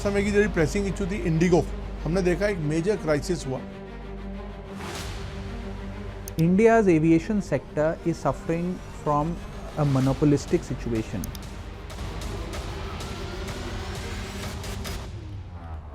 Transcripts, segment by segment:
समय की जो प्रेसिंग इशू थी इंडिगो, हमने देखा एक मेजर क्राइसिस हुआ। India's aviation sector is suffering from a monopolistic situation.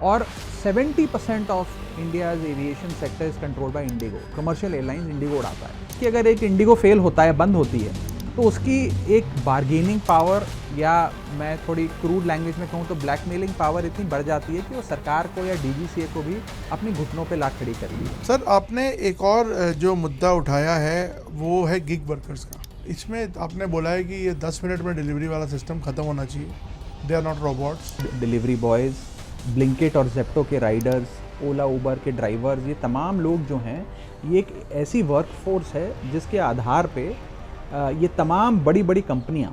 और 70% of India's aviation sector is controlled by Indigo. Commercial airlines Indigo उड़ाता है कि अगर एक Indigo फेल होता है, बंद होती है, तो उसकी एक बार्गेनिंग पावर, या मैं थोड़ी क्रूड लैंग्वेज में कहूँ तो ब्लैकमेलिंग पावर इतनी बढ़ जाती है कि वो सरकार को या DGCA को भी अपनी घुटनों पे ला खड़ी कर ली। सर, आपने एक और जो मुद्दा उठाया है वो है गिग वर्कर्स का। इसमें आपने बोला है कि ये 10 मिनट में डिलीवरी वाला सिस्टम खत्म होना चाहिए। They are not robots. Delivery boys, Blinkit और जेप्टो के राइडर्स, ओला उबर के ड्राइवर्स, ये तमाम लोग जो हैं, ये एक ऐसी वर्कफोर्स है जिसके आधार पे ये तमाम बड़ी बड़ी कंपनियां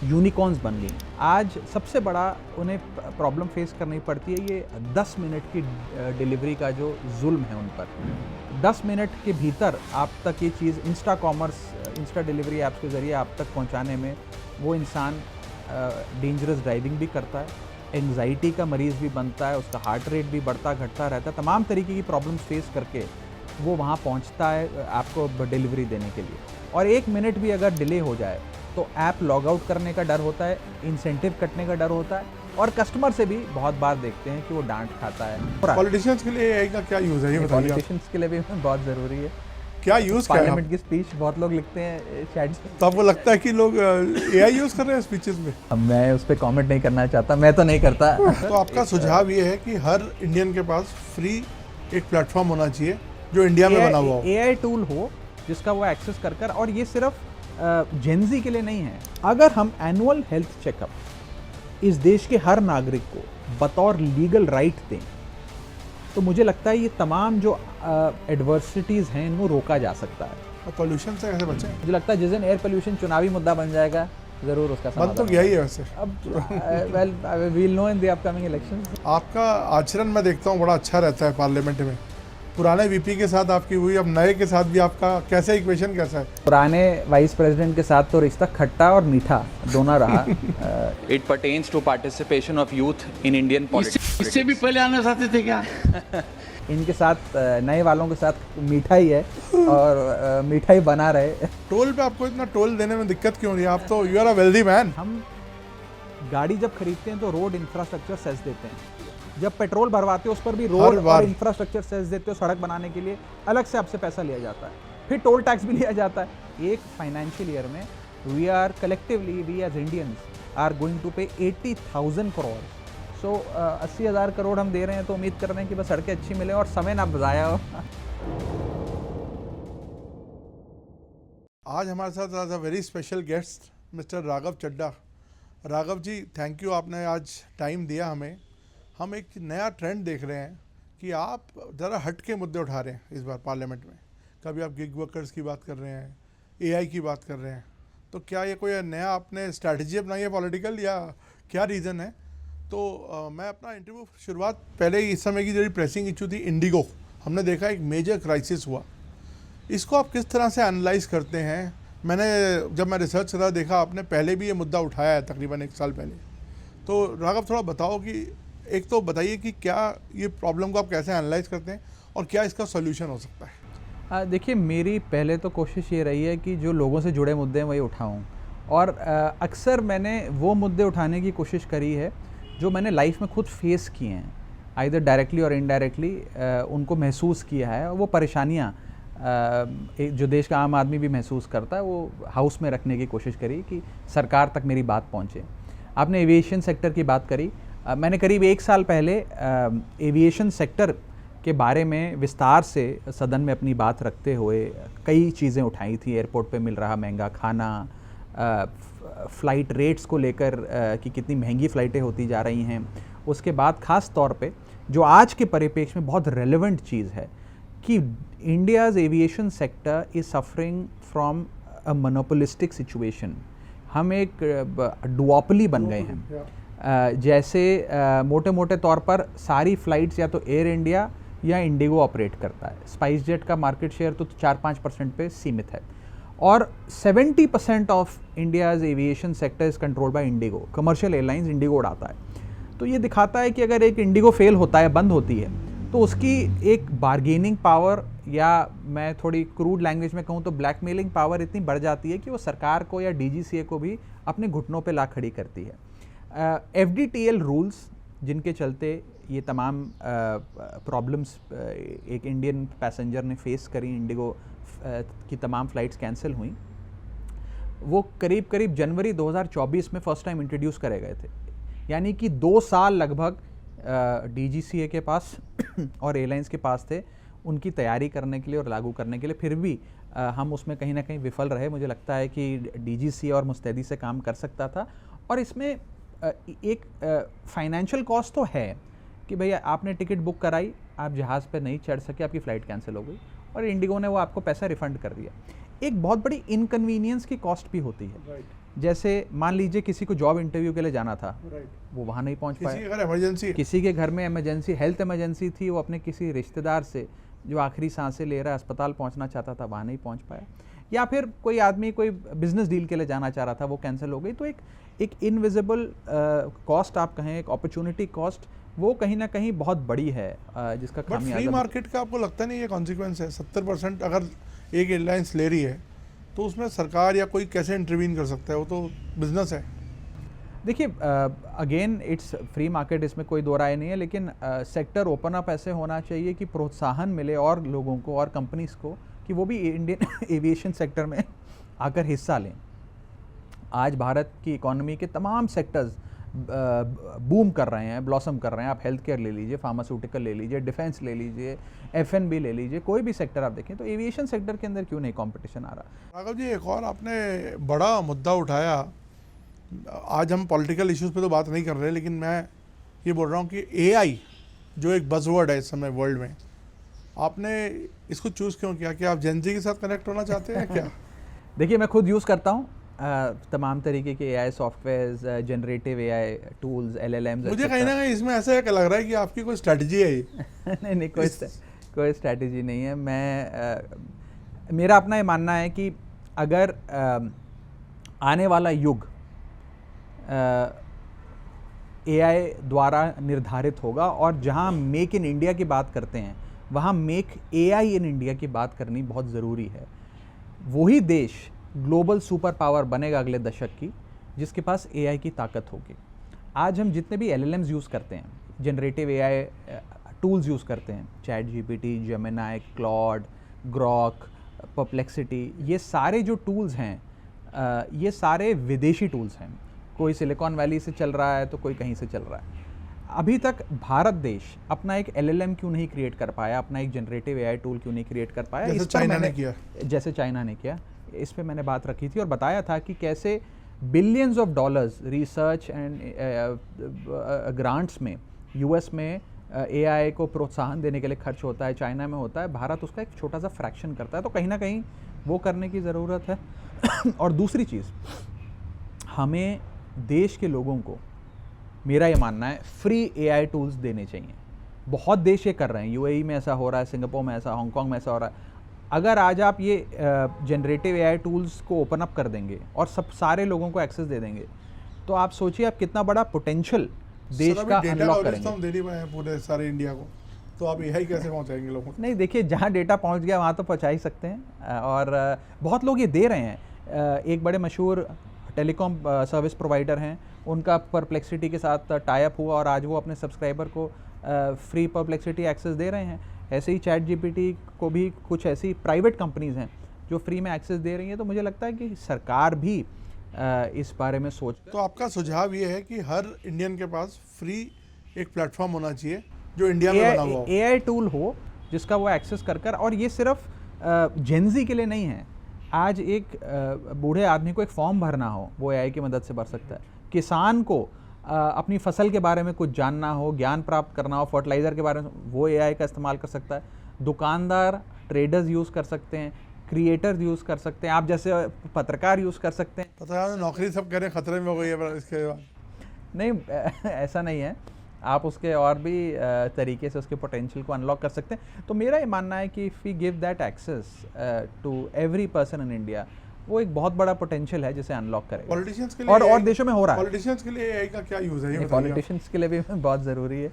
यूनिकॉर्न्स बन गई। आज सबसे बड़ा उन्हें प्रॉब्लम फेस करनी पड़ती है ये 10 मिनट की डिलीवरी का जो जुल्म है उन पर। 10 मिनट के भीतर आप तक ये चीज़ insta commerce, insta delivery apps के ज़रिए आप तक पहुंचाने में वो इंसान डेंजरस ड्राइविंग भी करता है, एंग्जाइटी का मरीज़ भी बनता है, उसका हार्ट रेट भी बढ़ता घटता रहता है, तमाम तरीके की प्रॉब्लम्स फेस करके वो वहाँ पहुँचता है आपको डिलीवरी देने के लिए। और 1 मिनट भी अगर डिले हो जाए तो ऐप लॉग आउट करने का डर होता है, इंसेंटिव कटने का डर होता है, और कस्टमर से भी बहुत बार देखते हैं कि वो डांट खाता है। पॉलिटिशियंस के लिए एआई का क्या यूज़ है ये बताइए। पॉलिटिशियंस के लिए भी बहुत ज़रूरी है। क्या यूज़ क्या है? पार्लियामेंट की स्पीच बहुत लोग लिखते हैं चैट से, तो आपको लगता है कि लोग एआई यूज़ कर रहे हैं स्पीचेस में? अब मैं उस पर कमेंट नहीं करना चाहता, मैं तो नहीं करता। तो आपका सुझाव ये है कि हर इंडियन के पास फ्री एक प्लेटफॉर्म होना चाहिए जो इंडिया में बना हुआ हो, एआई टूल हो जिसका वो एक्सेस कर, और ये सिर्फ जेनजी के लिए नहीं है। अगर हम एनुअल हेल्थ चेकअप इस देश के हर नागरिक को बतौर लीगल राइट दें, तो मुझे लगता है ये तमाम जो एडवर्सिटीज़ हैं इनको रोका जा सकता है। और पोल्यूशन से कैसे बचें? मुझे लगता है जिस दिन एयर पोल्यूशन चुनावी मुद्दा बन जाएगा, ज़रूर उसका बन तो गया ही है वैसे। अब well we'll know in the upcoming elections. आपका आचरण मैं देखता हूँ बड़ा अच्छा रहता है पार्लियामेंट में। पुराने वीपी के साथ आपकी हुई, अब नए के साथ भी आपका कैसा इक्वेशन कैसा है? पुराने वाइस प्रेसिडेंट के साथ तो रिश्ता खट्टा और मीठा दोनों रहा। It pertains to participation of youth in Indian politics. इससे भी पहले आना चाहते थे क्या? इनके साथ नए वालों के साथ मीठा ही है और मीठा ही बना रहे। टोल पे आपको इतना टोल देने में दिक्कत क्यों रही है? आप तो you are a wealthy man. हम गाड़ी जब खरीदते हैं तो रोड इंफ्रास्ट्रक्चर सेस देते हैं, जब पेट्रोल भरवाते हो उस पर भी रोड और इंफ्रास्ट्रक्चर सेस देते हो सड़क बनाने के लिए, अलग से आपसे पैसा लिया जाता है, फिर टोल टैक्स भी लिया जाता है। एक फाइनेंशियल ईयर में we are collectively, we as Indians are going to pay 80,000 crore. सो 80,000 करोड़ हम दे रहे हैं, तो उम्मीद कर रहे हैं कि बस सड़कें अच्छी मिले और समय ना बजाया हो। आज हमारे साथ as a very special guest mister Raghav Chadha. Raghav ji, thank you, आपने आज टाइम दिया हमें। हम एक नया ट्रेंड देख रहे हैं कि आप ज़रा हट के मुद्दे उठा रहे हैं इस बार पार्लियामेंट में। कभी आप गिग वर्कर्स की बात कर रहे हैं, एआई की बात कर रहे हैं, तो क्या ये कोई नया आपने स्ट्रैटेजी अपनाई है पॉलिटिकल, या क्या रीज़न है? तो मैं अपना इंटरव्यू शुरुआत पहले ही, इस समय की जो प्रेसिंग इशू थी इंडिगो, हमने देखा एक मेजर क्राइसिस हुआ। इसको आप किस तरह से एनालाइज करते हैं? मैंने जब मैं रिसर्च कर रहा देखा आपने पहले भी ये मुद्दा उठाया है तकरीबन 1 साल पहले। तो राघव, थोड़ा बताओ कि एक तो बताइए कि क्या ये प्रॉब्लम को आप कैसे एनालाइज करते हैं और क्या इसका सॉल्यूशन हो सकता है? देखिए, मेरी पहले तो कोशिश ये रही है कि जो लोगों से जुड़े मुद्दे हैं वही उठाऊं, और अक्सर मैंने वो मुद्दे उठाने की कोशिश करी है जो मैंने लाइफ में खुद फेस किए हैं, आइदर डायरेक्टली और इनडायरेक्टली उनको महसूस किया है। वो परेशानियाँ जो देश का आम आदमी भी महसूस करता है, वो हाउस में रखने की कोशिश करी कि सरकार तक मेरी बात पहुँचे। आपने एविएशन सेक्टर की बात करी। मैंने करीब 1 साल पहले एविएशन सेक्टर के बारे में विस्तार से सदन में अपनी बात रखते हुए कई चीज़ें उठाई थी। एयरपोर्ट पे मिल रहा महंगा खाना, फ़्लाइट रेट्स को लेकर कि कितनी महंगी फ़्लाइटें होती जा रही हैं। उसके बाद ख़ास तौर पे जो आज के परिप्रेक्ष्य में बहुत रेलेवेंट चीज़ है कि India's aviation sector is suffering from a monopolistic situation. हम एक डुओपली बन गए हैं। जैसे मोटे मोटे तौर पर सारी फ़्लाइट्स या तो एयर इंडिया या इंडिगो ऑपरेट करता है। स्पाइस जेट का मार्केट शेयर तो 4-5% पे सीमित है, और 70% of India's aviation sector is controlled by Indigo. Commercial airlines Indigo उड़ाता है। तो ये दिखाता है कि अगर एक इंडिगो फेल होता है, बंद होती है, तो उसकी एक बार्गेनिंग पावर, या मैं थोड़ी क्रूड लैंग्वेज में कहूँ तो ब्लैकमेलिंग पावर इतनी बढ़ जाती है कि वो सरकार को या DGCA को भी अपने घुटनों पे ला खड़ी करती है। FDTL रूल्स जिनके चलते ये तमाम प्रॉब्लम्स एक इंडियन पैसेंजर ने फेस करी, इंडिगो की तमाम फ़्लाइट्स कैंसिल हुई, वो करीब करीब जनवरी 2024 में फर्स्ट टाइम इंट्रोड्यूस करे गए थे। यानी कि 2 साल लगभग DGCA के पास और एयरलाइंस के पास थे उनकी तैयारी करने के लिए और लागू करने के लिए। फिर भी हम उसमें कहीं ना कहीं विफल रहे। मुझे लगता है कि DGCA और मुस्तैदी से काम कर सकता था। और इसमें एक फाइनेंशियल कॉस्ट तो है कि भैया आपने टिकट बुक कराई, आप जहाज़ पे नहीं चढ़ सके, आपकी फ़्लाइट कैंसिल हो गई और इंडिगो ने वो आपको पैसा रिफ़ंड कर दिया। एक बहुत बड़ी इनकन्वीनियंस की कॉस्ट भी होती है। जैसे मान लीजिए किसी को जॉब इंटरव्यू के लिए जाना था, वो वहाँ नहीं पहुँच पाया, किसी के घर में इमरजेंसी, हेल्थ इमरजेंसी थी, वो अपने किसी रिश्तेदार से जो आखिरी सांसें ले रहा है अस्पताल पहुँचना चाहता था, वहाँ नहीं पहुँच पाया, या फिर कोई आदमी कोई बिजनेस डील के लिए जाना चाह रहा था, वो कैंसिल हो गई। तो एक इनविजिबल कॉस्ट आप कहें, एक अपॉर्चुनिटी कॉस्ट, वो कहीं ना कहीं बहुत बड़ी है, जिसका खामियाजा। फ्री मार्केट का आपको लगता नहीं ये कॉन्सिक्वेंस है? 70% अगर एक एयरलाइंस ले रही है तो उसमें सरकार या कोई कैसे इंटरवीन कर सकता है? वो तो बिजनेस है। देखिए, अगेन इट्स फ्री मार्केट, इसमें कोई दो राय नहीं है, लेकिन सेक्टर ओपन अप ऐसे होना चाहिए कि प्रोत्साहन मिले और लोगों को और कंपनीज को कि वो भी इंडियन एविएशन सेक्टर में आकर हिस्सा लें। आज भारत की इकोनॉमी के तमाम सेक्टर्स बूम कर रहे हैं, ब्लॉसम कर रहे हैं। आप हेल्थ केयर ले लीजिए, फार्मास्यूटिकल ले लीजिए, डिफेंस ले लीजिए, F&B ले लीजिए, कोई भी सेक्टर आप देखें, तो एविएशन सेक्टर के अंदर क्यों नहीं कंपटीशन आ रहा? राघव जी, एक और आपने बड़ा मुद्दा उठाया। आज हम पॉलिटिकल इश्यूज पे तो बात नहीं कर रहे, लेकिन मैं ये बोल रहा हूँ कि AI जो एक बज़वर्ड है इस समय वर्ल्ड में, आपने इसको चूज़ क्यों किया? कि आप जेन ज़ी के साथ कनेक्ट होना चाहते हैं क्या? देखिए, मैं खुद यूज़ करता हूँ तमाम तरीके के AI softwares, generative AI tools, LLMs। मुझे कहीं ना कहीं इसमें ऐसा एक लग रहा है कि आपकी कोई स्ट्रैटेजी है ये। नहीं, कोई स्ट्रैटेजी नहीं है। मेरा अपना ये मानना है कि अगर आने वाला युग AI द्वारा निर्धारित होगा, और जहां मेक इन इंडिया की बात करते हैं वहां मेक AI इन इंडिया की बात करनी बहुत ज़रूरी है। वही देश ग्लोबल सुपर पावर बनेगा अगले दशक की, जिसके पास AI की ताकत होगी। आज हम जितने भी LLMs यूज़ करते हैं, जनरेटिव AI टूल्स यूज़ करते हैं, ChatGPT, Gemini, Claude, Grok, Perplexity, ये सारे जो टूल्स हैं ये सारे विदेशी टूल्स हैं। कोई सिलिकॉन वैली से चल रहा है तो कोई कहीं से चल रहा है। अभी तक भारत देश अपना एक LLM क्यों नहीं क्रिएट कर पाया, अपना एक जनरेटिव AI टूल क्यों नहीं क्रिएट कर पाया? जैसे चाइना ने किया। इस पे मैंने बात रखी थी और बताया था कि कैसे billions of dollars research and grants में US में AI को प्रोत्साहन देने के लिए खर्च होता है, चाइना में होता है, भारत उसका एक छोटा सा फ्रैक्शन करता है। तो कहीं ना कहीं वो करने की ज़रूरत है। और दूसरी चीज़, हमें देश के लोगों को, मेरा ये मानना है, फ्री AI टूल्स देने चाहिए। बहुत देश ये कर रहे हैं, UAE में ऐसा हो रहा है, सिंगापुर में ऐसा, हांगकॉन्ग में ऐसा हो रहा है। अगर आज आप ये जनरेटिव AI टूल्स को ओपन अप कर देंगे और सारे लोगों को एक्सेस दे देंगे, तो आप सोचिए आप कितना बड़ा पोटेंशियल देश का अनलॉक करेंगे। पूरे सारे इंडिया को, तो आप AI कैसे पहुंचाएंगे लोगों को? नहीं, देखिए, जहाँ डेटा पहुँच गया वहाँ तो पहुँचा ही सकते हैं, और बहुत लोग ये दे रहे हैं। एक बड़े मशहूर टेलीकॉम सर्विस प्रोवाइडर हैं, उनका परप्लेक्सिटी के साथ टाई अप हुआ और आज वो अपने सब्सक्राइबर को फ्री परप्लेक्सिटी एक्सेस दे रहे हैं। ऐसे ही ChatGPT को भी कुछ ऐसी प्राइवेट कंपनीज़ हैं जो फ्री में एक्सेस दे रही हैं। तो मुझे लगता है कि सरकार भी इस बारे में सोच। तो आपका सुझाव ये है कि हर इंडियन के पास फ्री एक प्लेटफॉर्म होना चाहिए जो इंडिया में बना हुआ हो, AI टूल हो जिसका वो एक्सेस कर और ये सिर्फ जेन ज़ी के लिए नहीं है। आज एक बूढ़े आदमी को एक फॉर्म भरना हो, वो AI की मदद से भर सकता है। किसान को अपनी फसल के बारे में कुछ जानना हो, ज्ञान प्राप्त करना हो, फर्टिलाइज़र के बारे में, वो AI का इस्तेमाल कर सकता है। दुकानदार, ट्रेडर्स यूज़ कर सकते हैं, क्रिएटर्स यूज़ कर सकते हैं, आप जैसे पत्रकार यूज़ कर सकते हैं। पता है नौकरी सब कह रहे हैं खतरे में हो गई है इसके बाद। नहीं, ऐसा नहीं है, आप उसके और भी तरीके से उसके पोटेंशियल को अनलॉक कर सकते हैं। तो मेरा ये मानना है कि if we give that access to every person in India, वो एक बहुत बड़ा पोटेंशियल है जिसे अनलॉक करेगा। पॉलिटिशियंस के लिए और देशों में हो रहा है। पॉलिटिशियंस के लिए एआई का क्या यूज है ये बताइए? पॉलिटिशियंस के लिए भी बहुत ज़रूरी है।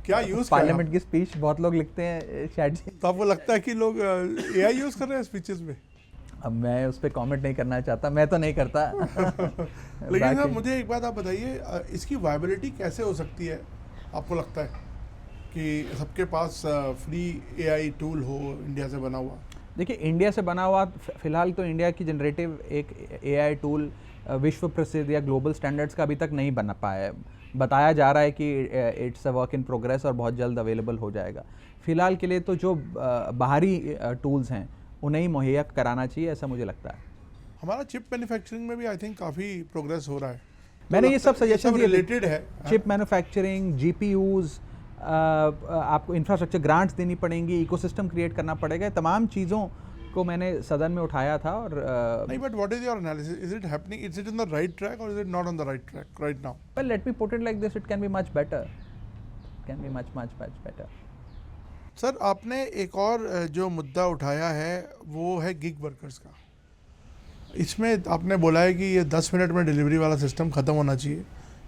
क्या यूज पार्लियामेंट की स्पीच बहुत लोग लिखते हैं चैट जी। तो आपको लगता है कि लोग एआई यूज कर रहे हैं स्पीचेस में? अब मैं उस पर कमेंट नहीं करना चाहता, मैं तो नहीं करता। लेकिन सर मुझे एक बात आप बताइए, इसकी वायबिलिटी कैसे हो सकती है आपको लगता है कि सबके पास फ्री एआई टूल हो इंडिया से बना हुआ? देखिए, इंडिया से बना हुआ फिलहाल तो इंडिया की जनरेटिव एक एआई टूल विश्व प्रसिद्ध या ग्लोबल स्टैंडर्ड्स का अभी तक नहीं बना पाया है। बताया जा रहा है कि it's a work in progress और बहुत जल्द अवेलेबल हो जाएगा। फिलहाल के लिए तो जो बाहरी टूल्स हैं उन्हें ही मुहैया कराना चाहिए, ऐसा मुझे लगता है। हमारा चिप मैन्युफैक्चरिंग में भी आई थिंक काफ़ी प्रोग्रेस हो रहा है। मैंने ये सब सजेशन रिलेटेड है। चिप मैन्युफैक्चरिंग, जीपीयूज, आपको इंफ्रास्ट्रक्चर ग्रांट्स देनी पड़ेंगी, इकोसिस्टम क्रिएट करना पड़ेगा। तमाम चीज़ों को मैंने सदन में उठाया था। और नहीं, but what is your analysis? Is it happening? Is it in the right track और is it not on the right track right now? Well, let me put it like this, it can be much better, can be much much much better. Sir, आपने एक और जो मुद्दा उठाया है वो है गिग वर्कर्स का। इसमें आपने बोला है कि ये 10 मिनट में डिलीवरी वाला सिस्टम ख़त्म होना चाहिए।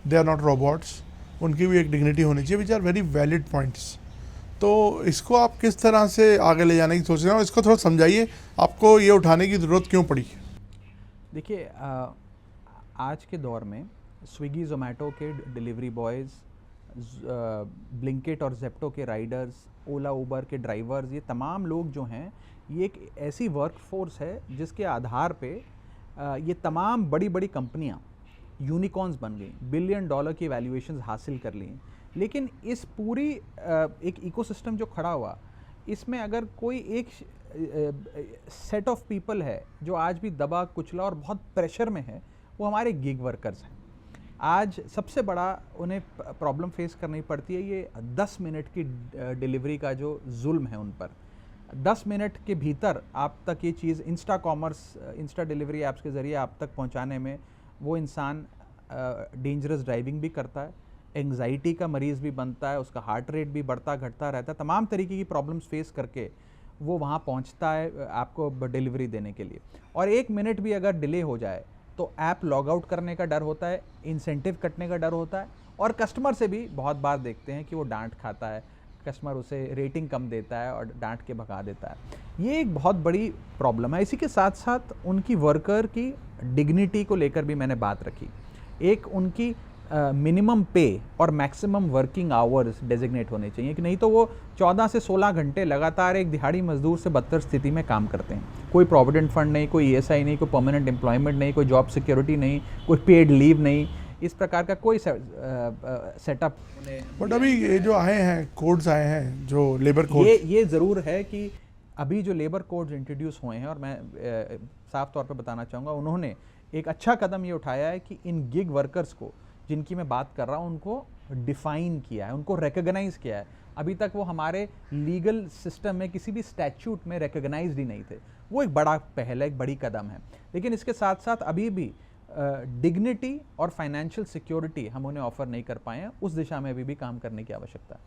दे आर नॉट रोबोट्स, उनकी भी एक डिग्निटी होनी चाहिए, which are very valid points. तो इसको आप किस तरह से आगे ले जाने की सोच रहे हैं और इसको थोड़ा समझाइए, आपको ये उठाने की ज़रूरत क्यों पड़ी? देखिए, आज के दौर में स्विगी जोमेटो के डिलीवरी बॉयज़, ब्लिंकिट और जेप्टो के राइडर्स, ओला उबर के ड्राइवर्स, ये तमाम लोग जो हैं, ये एक ऐसी वर्क फोर्स है जिसके आधार पे ये तमाम बड़ी बड़ी कंपनियां यूनिकॉर्न्स बन गई, $1 बिलियन की वैल्यूएशंस हासिल कर ली। लेकिन इस पूरी एक इकोसिस्टम जो खड़ा हुआ, इसमें अगर कोई एक सेट ऑफ पीपल है जो आज भी दबा कुचला और बहुत प्रेशर में है, वो हमारे गिग वर्कर्स हैं। आज सबसे बड़ा उन्हें प्रॉब्लम फेस करनी पड़ती है ये 10 मिनट की डिलीवरी का जो जुल्म है उन पर। 10 मिनट के भीतर आप तक ये चीज़ insta commerce, insta delivery apps के ज़रिए आप तक पहुंचाने में वो इंसान डेंजरस ड्राइविंग भी करता है, एंग्जाइटी का मरीज़ भी बनता है, उसका हार्ट रेट भी बढ़ता घटता रहता है, तमाम तरीके की प्रॉब्लम्स फेस करके वो वहाँ पहुँचता है आपको डिलीवरी देने के लिए। और 1 मिनट भी अगर डिले हो जाए तो ऐप लॉग आउट करने का डर होता है, इंसेंटिव कटने का डर होता है, और कस्टमर से भी बहुत बार देखते हैं कि वो डांट खाता है, कस्टमर उसे रेटिंग कम देता है और डांट के भगा देता है। ये एक बहुत बड़ी प्रॉब्लम है। इसी के साथ साथ उनकी वर्कर की डिग्निटी को लेकर भी मैंने बात रखी। एक उनकी मिनिमम पे और मैक्सिमम वर्किंग आवर्स डेजिग्नेट होने चाहिए, कि नहीं तो वो 14 से 16 घंटे लगातार एक दिहाड़ी मजदूर से बदतर स्थिति में काम करते हैं। कोई प्रोविडेंट फंड नहीं, कोई ESI नहीं, कोई परमानेंट एम्प्लॉयमेंट नहीं, कोई जॉब सिक्योरिटी नहीं, कोई पेड लीव नहीं, इस प्रकार का कोई सेटअप। बट अभी ये जो आए हैं कोड्स आए हैं, जो लेबर कोड, ये ज़रूर है कि अभी जो लेबर कोड्स इंट्रोड्यूस हुए हैं, और मैं साफ तौर पे बताना चाहूँगा, उन्होंने एक अच्छा कदम ये उठाया है कि इन गिग वर्कर्स को, जिनकी मैं बात कर रहा हूँ, उनको डिफाइन किया है, उनको रिकॉग्नाइज किया है। अभी तक वो हमारे लीगल सिस्टम में किसी भी स्टैट्यूट में रिकॉग्नाइज्ड ही नहीं थे। वो एक बड़ा पहल है, एक बड़ी कदम है। लेकिन इसके साथ साथ अभी भी डिग्निटी और फाइनेंशियल सिक्योरिटी हम उन्हें ऑफर नहीं कर पाए हैं। उस दिशा में अभी भी काम करने की आवश्यकता है।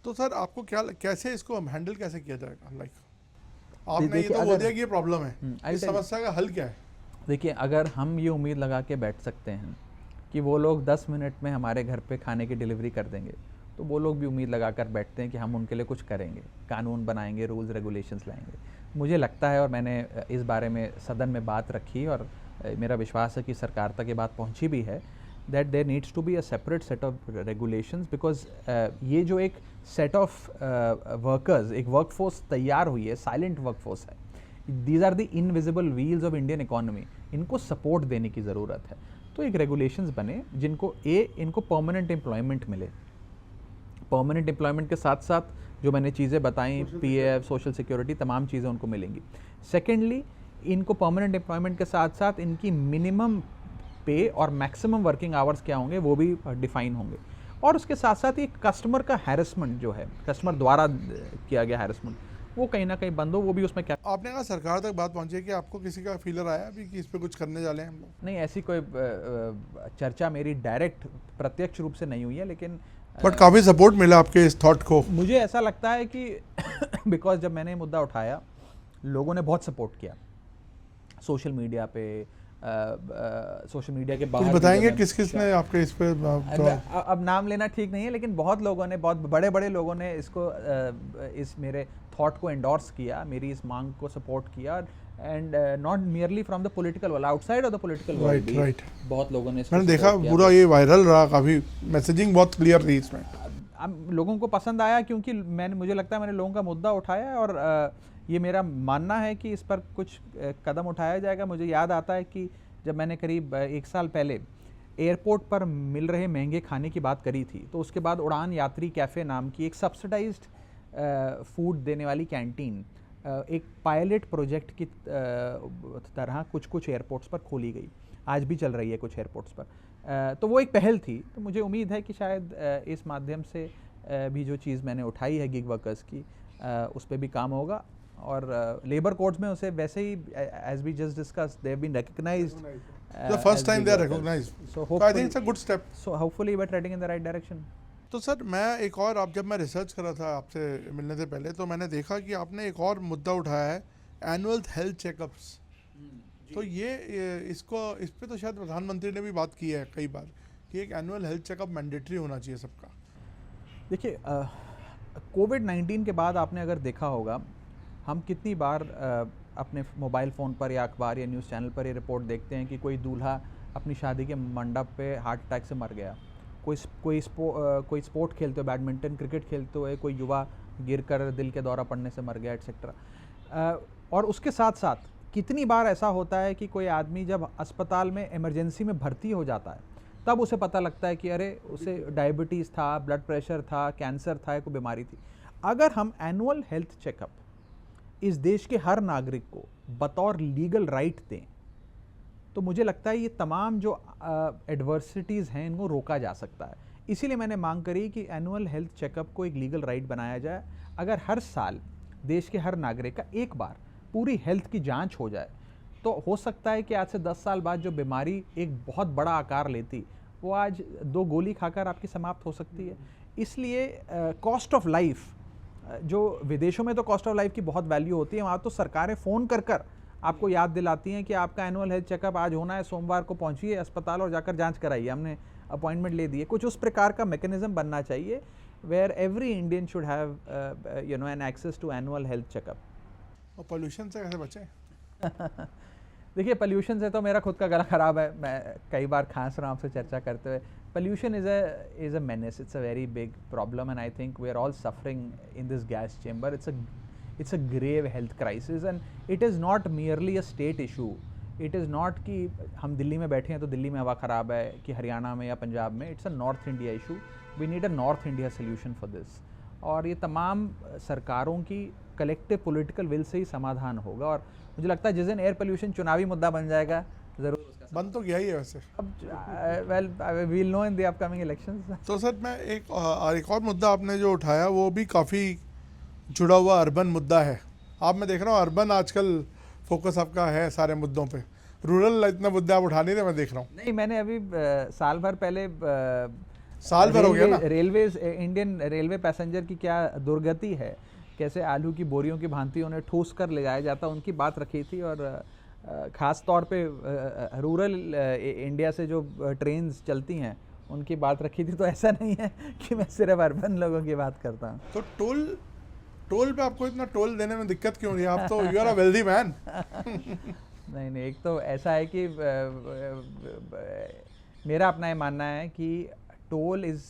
तो सर आपको क्या, कैसे इसको हैंडल कैसे किया जाएगा? लाइक आपने ये तो बोल दिया कि ये प्रॉब्लम है, इस समस्या का हल क्या है? देखिए, अगर हम ये उम्मीद लगा के बैठ सकते हैं कि वो लोग 10 मिनट में हमारे घर पे खाने की डिलीवरी कर देंगे, तो वो लोग भी उम्मीद लगा कर बैठते हैं कि हम उनके लिए कुछ करेंगे, कानून बनाएंगे, रूल्स रेगुलेशंस लाएंगे। मुझे लगता है, और मैंने इस बारे में सदन में बात रखी और मेरा विश्वास है कि सरकार तक ये बात पहुंची भी है, that there needs to be a separate set of regulations, because ये जो एक सेट ऑफ वर्कर्स, एक वर्कफोर्स तैयार हुई है, साइलेंट वर्कफोर्स है, these are the invisible wheels of Indian economy, इनको सपोर्ट देने की ज़रूरत है। तो एक रेगुलेशंस बने जिनको इनको परमानेंट एम्प्लॉयमेंट मिले। परमानेंट एम्प्लॉयमेंट के साथ साथ जो मैंने चीज़ें बताई, PF, सोशल सिक्योरिटी, तमाम चीज़ें उनको मिलेंगी। सेकेंडली, इनको परमानेंट एम्प्लॉयमेंट के साथ साथ इनकी मिनिमम पे और मैक्सिमम वर्किंग आवर्स क्या होंगे वो भी डिफाइन होंगे। और उसके साथ साथ ये कस्टमर का हैरेसमेंट जो है, कस्टमर द्वारा किया गया हैरेसमेंट, वो कहीं ना कहीं बंद हो। वो भी उसमें क्या, आपने कहा सरकार तक बात पहुंची है कि आपको किसी का फीलर आया अभी कि इस पे कुछ करने वाले हैं हम लोग? नहीं, ऐसी कोई चर्चा मेरी डायरेक्ट प्रत्यक्ष रूप से नहीं हुई है, लेकिन बट काफ़ी सपोर्ट मिला आपके इस थॉट को। मुझे ऐसा लगता है कि बिकॉज जब मैंने मुद्दा उठाया, लोगों ने बहुत सपोर्ट किया। सोशल मीडिया पे, सोशल मीडिया के कुछ बाहर भी बताएंगे जो किस किस ने आपके इस पे अब नाम लेना ठीक नहीं है, लेकिन बहुत लोगों ने, बहुत बड़े बड़े लोगों ने इसको इस मेरे थॉट को एंडोर्स किया, मेरी इस मांग को सपोर्ट किया, and not merely from the political world, outside of the political world भी राइट। बहुत लोगों ने इसको मैंने देखा support किया। पूरा ये वायरल रहा, काफ़ी मैसेजिंग बहुत क्लियर थी इसमें। अब लोगों को पसंद आया क्योंकि मुझे लगता है मैंने लोगों का मुद्दा उठाया है, और ये मेरा मानना है कि इस पर कुछ कदम उठाया जाएगा। मुझे याद आता है कि जब मैंने करीब 1 साल पहले एयरपोर्ट पर मिल रहे महंगे खाने की बात करी थी, तो उसके बाद उड़ान यात्री कैफ़े नाम की एक सब्सिडाइज्ड फूड देने वाली कैंटीन एक पायलट प्रोजेक्ट की तरह कुछ एयरपोर्ट्स पर खोली गई, आज भी चल रही है कुछ एयरपोर्ट्स पर। तो वो एक पहल थी, तो मुझे उम्मीद है कि शायद इस माध्यम से भी जो चीज़ मैंने उठाई है गिग वर्कर्स की, उस पर भी काम होगा, और लेबर कोड्स में उसे वैसे ही as we just discuss they have been recognised The first time they are recognized. So So I think it's a good step. So hopefully we're treading in the right direction. तो sir मैं एक और, आप जब मैं research कर रहा था आपसे मिलने से पहले, तो मैंने देखा कि आपने एक और मुद्दा उठाया है, एनुअल हेल्थ चेकअप्स। तो ये इस पे तो शायद प्रधानमंत्री ने भी बात की है कई बार कि एक एनुअल हेल्थ चेकअप मैंडेटरी होना चाहिए सबका। देखिए, कोविड-19 के बाद आपने अगर देखा होगा, हम कितनी बार अपने मोबाइल फ़ोन पर या अखबार या न्यूज़ चैनल पर ये रिपोर्ट देखते हैं कि कोई दूल्हा अपनी शादी के मंडप पे हार्ट अटैक से मर गया, कोई स्पोर्ट खेलते हुए, बैडमिंटन क्रिकेट खेलते हुए कोई युवा गिरकर दिल के दौरा पड़ने से मर गया, एटसेट्रा। और उसके साथ साथ कितनी बार ऐसा होता है कि कोई आदमी जब अस्पताल में इमरजेंसी में भर्ती हो जाता है, तब उसे पता लगता है कि अरे उसे डायबिटीज़ था, ब्लड प्रेशर था, कैंसर था, कोई बीमारी थी। अगर हम एनुअल हेल्थ चेकअप इस देश के हर नागरिक को बतौर लीगल राइट दें, तो मुझे लगता है ये तमाम जो एडवर्सिटीज़ हैं इनको रोका जा सकता है। इसीलिए मैंने मांग करी कि एनुअल हेल्थ चेकअप को एक लीगल राइट बनाया जाए। अगर हर साल देश के हर नागरिक का एक बार पूरी हेल्थ की जांच हो जाए, तो हो सकता है कि आज से 10 साल बाद जो बीमारी एक बहुत बड़ा आकार लेती, वो आज 2 गोली खाकर आपकी समाप्त हो सकती है। इसलिए कॉस्ट ऑफ लाइफ, जो विदेशों में तो कॉस्ट ऑफ लाइफ की बहुत वैल्यू होती है, वहाँ तो सरकारें फ़ोन कर आपको याद दिलाती हैं कि आपका एनुअल हेल्थ चेकअप आज होना है, सोमवार को पहुँचिए अस्पताल और जाकर जांच कराइए, हमने अपॉइंटमेंट ले दी है। कुछ उस प्रकार का मैकेनिज्म बनना चाहिए where every Indian should have an access to annual health checkup. और पोल्यूशन से कैसे बचें? देखिए, पोल्यूशन से तो मेरा खुद का गला ख़राब है, मैं कई बार खांस रहा हूँ आपसे चर्चा करते हुए। Pollution is a menace. It's a very big problem, and I think we are all suffering in this gas chamber. It's a grave health crisis, and it is not merely a state issue. It is not कि हम दिल्ली में बैठे हैं तो दिल्ली में हवा ख़राब है, कि हरियाणा में या पंजाब में। It's a North India issue. We need a North India solution for this. और ये तमाम सरकारों की कलेक्टिव पॉलिटिकल विल से ही समाधान होगा। और मुझे लगता है जिस दिन एयर पोल्यूशन चुनावी मुद्दा बन जाएगा, ज़रूर बन तो गया ही है वैसे। अब well we will know in the upcoming elections. तो सर मैं एक और मुद्दा आपने जो उठाया वो भी काफ़ी जुड़ा हुआ अर्बन मुद्दा है। आप मैं देख रहा हूँ अर्बन आजकल फोकस आपका है सारे मुद्दों पे, रूरल इतना मुद्दा आप उठा नहीं रहे, मैं देख रहा हूँ। नहीं, मैंने अभी साल भर पहले साल भर हो गया ना, रेलवेज इंडियन रेलवे पैसेंजर की क्या दुर्गति है, कैसे आलू की बोरियों की भांति उन्हें ठूस कर ले जाया जाता, उनकी बात रखी थी। और ख़ास तौर पे रूरल इंडिया से जो ट्रेन्स चलती हैं उनकी बात रखी थी। तो ऐसा नहीं है कि मैं सिर्फ अर्बन लोगों की बात करता हूँ। तो टोल पे आपको इतना टोल देने में दिक्कत क्यों नहीं? आप तो you are a wealthy man. नहीं, एक तो ऐसा है कि मेरा अपना ये मानना है कि toll is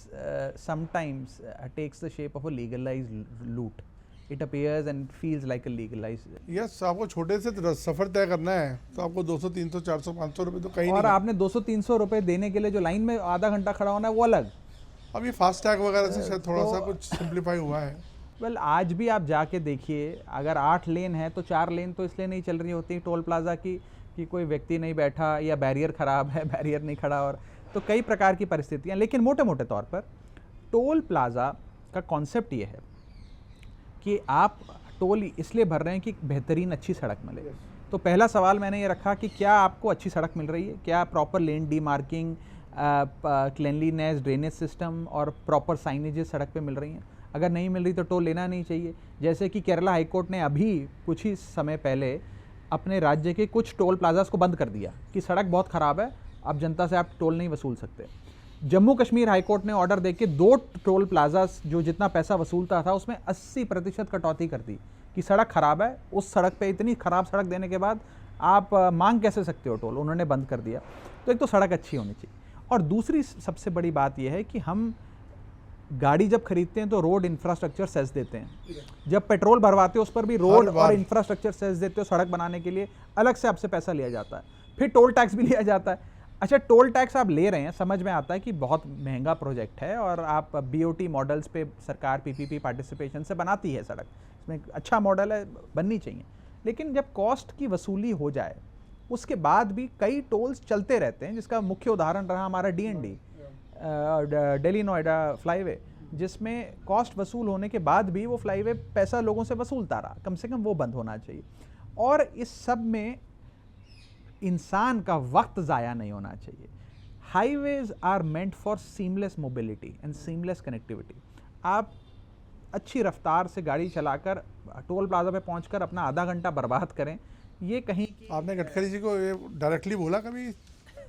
sometimes takes the shape of a legalized loot. It appears and feels like a legalized. Yes, आपको छोटे से सफ़र तय करना है तो आपको 200, 300, 400, 500 रुपये तो कहीं और नहीं। आपने 200-300 रुपये देने के लिए जो लाइन में आधा घंटा खड़ा होना है वो अलग। अब ये फास्टैग वगैरह से शायद थोड़ा सा कुछ सिंप्लीफाई हुआ है। वेल, आज भी आप जाके देखिए, अगर 8 लेन है तो 4 लेन तो इसलिए नहीं चल रही होती टोल प्लाजा की कि कोई व्यक्ति नहीं बैठा या बैरियर ख़राब है, बैरियर नहीं खड़ा, और तो कई प्रकार की परिस्थितियाँ। लेकिन मोटे मोटे तौर पर टोल प्लाजा का कॉन्सेप्ट ये है कि आप टोल इसलिए भर रहे हैं कि बेहतरीन अच्छी सड़क मिले। तो पहला सवाल मैंने ये रखा कि क्या आपको अच्छी सड़क मिल रही है, क्या प्रॉपर लेन डीमार्किंग, क्लीनलीनेस, ड्रेनेज सिस्टम और प्रॉपर साइनेजेस सड़क पे मिल रही हैं। अगर नहीं मिल रही तो टोल लेना नहीं चाहिए। जैसे कि केरला हाईकोर्ट ने अभी कुछ ही समय पहले अपने राज्य के कुछ टोल प्लाजास को बंद कर दिया कि सड़क बहुत ख़राब है, अब जनता से आप टोल नहीं वसूल सकते। जम्मू कश्मीर हाईकोर्ट ने ऑर्डर देके 2 टोल प्लाजास जो जितना पैसा वसूलता था उसमें 80% कटौती कर दी कि सड़क ख़राब है, उस सड़क पे इतनी ख़राब सड़क देने के बाद आप मांग कैसे सकते हो टोल, उन्होंने बंद कर दिया। तो एक तो सड़क अच्छी होनी चाहिए, और दूसरी सबसे बड़ी बात यह है कि हम गाड़ी जब खरीदते हैं तो रोड इंफ्रास्ट्रक्चर सेस देते हैं, जब पेट्रोल भरवाते हो उस पर भी रोड और इंफ्रास्ट्रक्चर सेस देते हो, सड़क बनाने के लिए अलग से आपसे पैसा लिया जाता है, फिर टोल टैक्स भी लिया जाता है। अच्छा, टोल टैक्स आप ले रहे हैं, समझ में आता है कि बहुत महंगा प्रोजेक्ट है और आप बीओटी मॉडल्स पे सरकार पीपीपी पार्टिसिपेशन से बनाती है सड़क, इसमें अच्छा मॉडल है, बननी चाहिए। लेकिन जब कॉस्ट की वसूली हो जाए उसके बाद भी कई टोल्स चलते रहते हैं, जिसका मुख्य उदाहरण रहा हमारा DND, दिल्ली नोएडा फ्लाईवे, जिसमें कॉस्ट वसूल होने के बाद भी वो फ्लाईवे पैसा लोगों से वसूलता रहा, कम से कम वो बंद होना चाहिए। और इस सब में इंसान का वक्त ज़ाया नहीं होना चाहिए। Highways are meant for seamless mobility and seamless connectivity. आप अच्छी रफ्तार से गाड़ी चलाकर टोल प्लाजा पे पहुंचकर अपना आधा घंटा बर्बाद करें, ये कहीं आपने गडकरी जी को ये डायरेक्टली बोला कभी?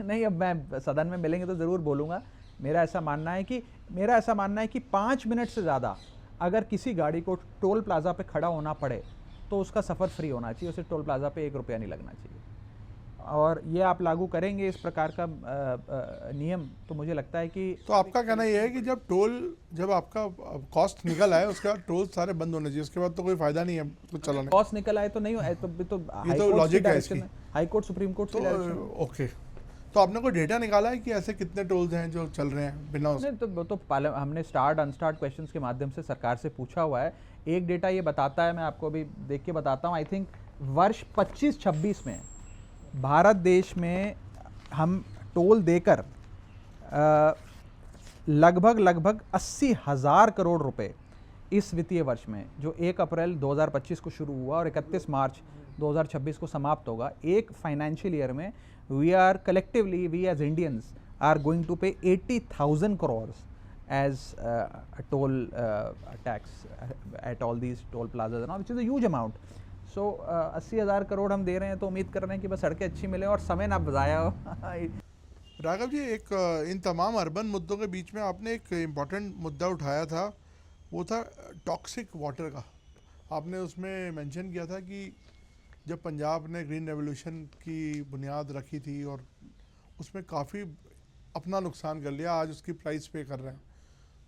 नहीं, अब मैं सदन में मिलेंगे तो ज़रूर बोलूँगा। मेरा ऐसा मानना है कि 5 मिनट से ज़्यादा अगर किसी गाड़ी को टोल प्लाजा पे खड़ा होना पड़े तो उसका सफ़र फ्री होना चाहिए, उसे टोल प्लाजा पे 1 रुपया नहीं लगना चाहिए। और ये आप लागू करेंगे इस प्रकार का नियम, तो मुझे लगता है कि तो आपका कहना ये है कि जब आपका कॉस्ट निकल आए उसके बाद टोल सारे बंद होने चाहिए, उसके बाद तो कोई फायदा नहीं है तो चलाने। कॉस्ट निकल आए तो नहीं है, तो लॉजिक है इसकी। हाई कोर्ट सुप्रीम कोर्ट से डायरेक्शन। ओके, तो आपने कोई डेटा निकाला है कि ऐसे कितने टोल्स हैं जो चल रहे हैं बिना नहीं, तो हमने स्टार्ट अनस्टार्ट क्वेश्चंस के माध्यम से सरकार से पूछा हुआ है। एक डेटा ये बताता है, मैं आपको अभी देख के बताता हूँ, आई थिंक वर्ष 25-26 में भारत देश में हम टोल देकर लगभग 80,000 करोड़ रुपए इस वित्तीय वर्ष में, जो 1 अप्रैल 2025 को शुरू हुआ और 31 मार्च 2026 को समाप्त होगा, एक फाइनेंशियल ईयर में we as Indians are going to pay 80,000 crore as toll tax at all these toll plazas and all, which is a huge amount. So 80,000 crore हम दे रहे हैं, तो उम्मीद कर रहे हैं कि बस सड़कें अच्छी मिले और समय ना ज़ाया हो। राघव जी, इन तमाम अर्बन मुद्दों के बीच में आपने एक इम्पॉर्टेंट मुद्दा उठाया था, वो था टॉक्सिक वाटर का। आपने उसमें मेंशन किया था कि जब पंजाब ने ग्रीन रेवोल्यूशन की बुनियाद रखी थी और उसमें काफ़ी अपना नुकसान कर लिया, आज उसकी प्राइस पे कर रहे हैं।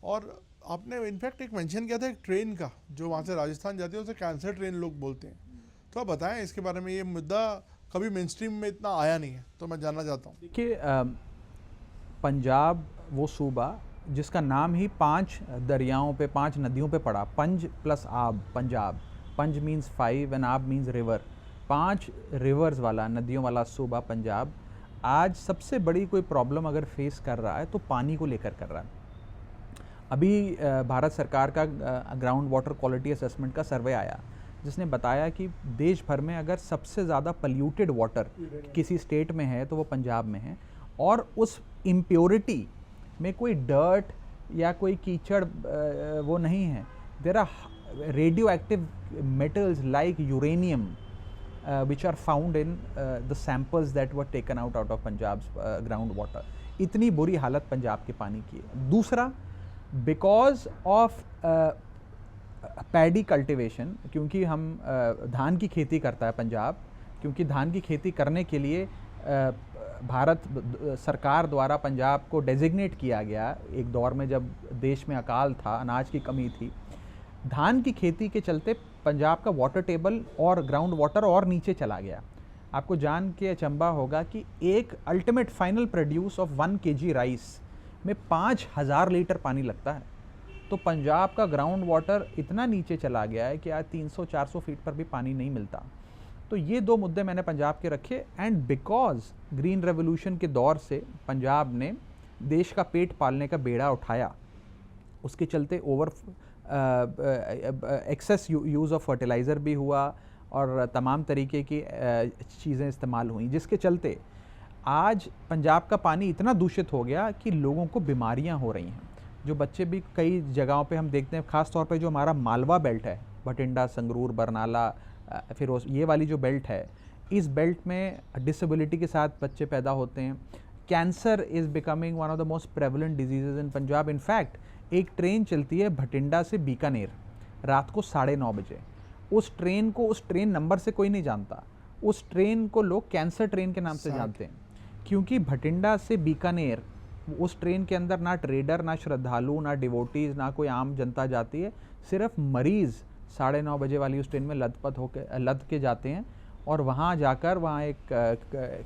और आपने इनफैक्ट एक मेंशन किया था एक ट्रेन का, जो वहाँ से राजस्थान जाती है, उसे कैंसर ट्रेन लोग बोलते हैं। तो आप बताएं इसके बारे में, ये मुद्दा कभी मेन स्ट्रीम में इतना आया नहीं है, तो मैं जानना चाहता हूँ। देखिए, पंजाब वो सूबा जिसका नाम ही 5 दरियाओं पे, 5 नदियों पे पड़ा, पंज प्लस आब, पंजाब। पंज मीन्स 5 एंड आब मीन्स रिवर, 5 रिवर्स वाला, नदियों वाला सूबा पंजाब आज सबसे बड़ी कोई प्रॉब्लम अगर फेस कर रहा है तो पानी को लेकर कर रहा है। अभी भारत सरकार का ग्राउंड वाटर क्वालिटी असेसमेंट का सर्वे आया, जिसने बताया कि देश भर में अगर सबसे ज़्यादा पल्यूटेड वाटर किसी स्टेट में है तो वो पंजाब में है, और उस इम्प्योरिटी में कोई डर्ट या कोई कीचड़ वो नहीं है। There are radioactive metals like uranium which are found in the samples that were taken out of Punjab's ground water. इतनी बुरी हालत पंजाब के पानी की है। दूसरा, because of पैडी कल्टिवेशन, क्योंकि हम धान की खेती करता है पंजाब, क्योंकि धान की खेती करने के लिए भारत सरकार द्वारा पंजाब को डेजिग्नेट किया गया एक दौर में जब देश में अकाल था, अनाज की कमी थी। धान की खेती के चलते पंजाब का वाटर टेबल और ग्राउंड वाटर और नीचे चला गया। आपको जान के अचंभा होगा कि एक ultimate final produce of 1 kg rice में 5,000 लीटर पानी लगता है। तो पंजाब का ग्राउंड वाटर इतना नीचे चला गया है कि आज 300-400 फीट पर भी पानी नहीं मिलता। तो ये 2 मुद्दे मैंने पंजाब के रखे, एंड बिकॉज ग्रीन रेवोल्यूशन के दौर से पंजाब ने देश का पेट पालने का बेड़ा उठाया, उसके चलते एक्सेस यूज़ ऑफ फर्टिलाइज़र भी हुआ और तमाम तरीके की चीज़ें इस्तेमाल हुई, जिसके चलते आज पंजाब का पानी इतना दूषित हो गया कि लोगों को बीमारियां हो रही हैं। जो बच्चे भी कई जगहों पे हम देखते हैं, ख़ास तौर पे जो हमारा मालवा बेल्ट है, भटिंडा, संगरूर, बरनाला, फिर ये वाली जो बेल्ट है, इस बेल्ट में डिसेबिलिटी के साथ बच्चे पैदा होते हैं। Cancer is becoming one of the most prevalent diseases in Punjab. In fact एक ट्रेन चलती है भटिंडा से बीकानेर रात को 9:30 बजे। उस ट्रेन को, उस ट्रेन नंबर से कोई नहीं जानता, उस ट्रेन को लोग कैंसर ट्रेन के नाम से जानते हैं, क्योंकि भटिंडा से बीकानेर उस ट्रेन के अंदर ना ट्रेडर, ना श्रद्धालु, ना डिवोटीज, ना कोई आम जनता जाती है। सिर्फ मरीज़ 9:30 बजे वाली उस ट्रेन में लद के जाते हैं और वहाँ जाकर, वहाँ एक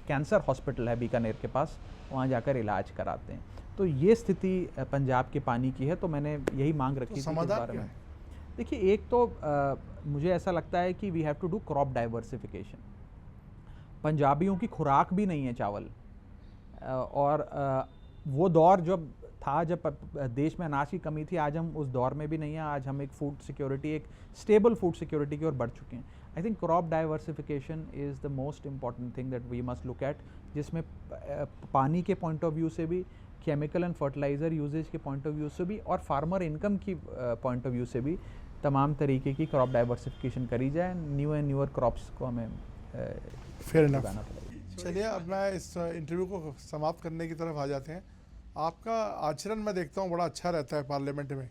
कैंसर हॉस्पिटल है बीकानेर के पास, वहाँ जाकर इलाज कराते हैं। तो ये स्थिति पंजाब के पानी की है। तो मैंने यही मांग रखी थी इस बारे में। देखिए, एक तो मुझे ऐसा लगता है कि we have to do crop diversification. पंजाबियों की खुराक भी नहीं है चावल, और वो दौर जब था, जब देश में अनाज की कमी थी, आज हम उस दौर में भी नहीं है। आज हम एक फूड सिक्योरिटी, एक स्टेबल फूड सिक्योरिटी की ओर बढ़ चुके हैं। I think crop diversification is the most important thing that we must look at, जिसमें पानी के पॉइंट ऑफ व्यू से भी, केमिकल एंड फर्टिलाइज़र यूजेज के पॉइंट ऑफ व्यू से भी, और फार्मर इनकम की पॉइंट ऑफ व्यू से भी तमाम तरीके की क्रॉप डाइवर्सिफिकेशन करी जाए। न्यू एंड न्यूअर क्रॉप्स को हमें फेयर लगाना पड़ेगा। चलिए, अब मैं इस इंटरव्यू को समाप्त करने की तरफ आ जाते हैं। आपका आचरण मैं देखता हूँ बड़ा अच्छा रहता है पार्लियामेंट में।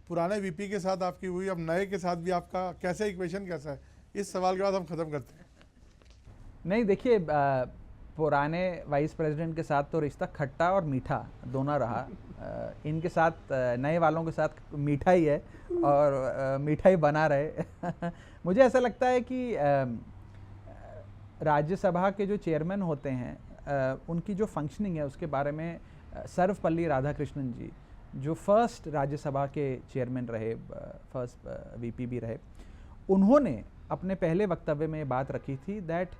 पुराने वीपी के साथ आपकी हुई, अब नए के साथ भी आपका कैसे इक्वेशन कैसा है? इस सवाल के बाद हम ख़त्म करते हैं। नहीं, देखिए, पुराने वाइस प्रेसिडेंट के साथ तो रिश्ता खट्टा और मीठा दोनों रहा। इनके साथ, नए वालों के साथ मीठा ही है और मीठा ही बना रहे। मुझे ऐसा लगता है कि राज्यसभा के जो चेयरमैन होते हैं, उनकी जो फंक्शनिंग है उसके बारे में सर्वपल्ली राधाकृष्णन जी, जो फर्स्ट राज्यसभा के चेयरमैन रहे, फर्स्ट वीपी भी रहे, उन्होंने अपने पहले वक्तव्य में बात रखी थी that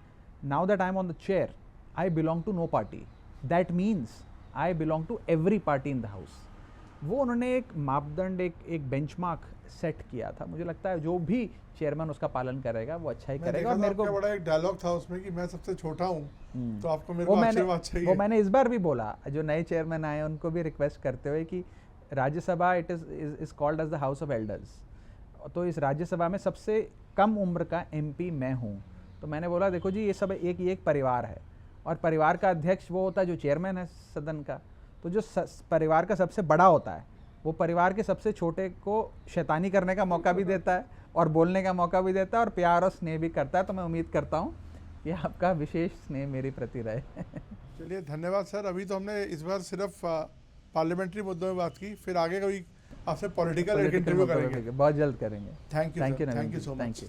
now that I am on the chair, I belong to no party, that means I belong to every party in the house. वो उन्होंने एक मापदंड, एक बेंचमार्क सेट किया था। मुझे लगता है जो भी चेयरमैन उसका पालन करेगा वो अच्छा ही करेगा। और मेरे को बड़ा एक डायलॉग था उसमें कि मैं सबसे छोटा हूँ, तो आपको मेरे को आशीर्वाद चाहिए। वो मैंने इस बार भी बोला, जो नए चेयरमैन आए उनको भी रिक्वेस्ट करते हुए कि Rajya Sabha is called as the house of elders. तो इस राज्यसभा में सबसे कम उम्र का एमपी मैं हूँ। तो मैंने बोला, देखो जी, ये सब एक परिवार है, और परिवार का अध्यक्ष वो होता है जो चेयरमैन है सदन का। तो जो परिवार का सबसे बड़ा होता है, वो परिवार के सबसे छोटे को शैतानी करने का मौका भी देता है और बोलने का मौका भी देता है और प्यार और स्नेह भी करता है। तो मैं उम्मीद करता हूँ कि आपका विशेष स्नेह मेरे प्रति रहे। चलिए, धन्यवाद सर। अभी तो हमने इस बार सिर्फ पार्लियामेंट्री मुद्दों में बात की, फिर आगे कभी आपसे पॉलिटिकल इंटरव्यू करेंगे, बहुत जल्द करेंगे। Thank you so much. Thank you.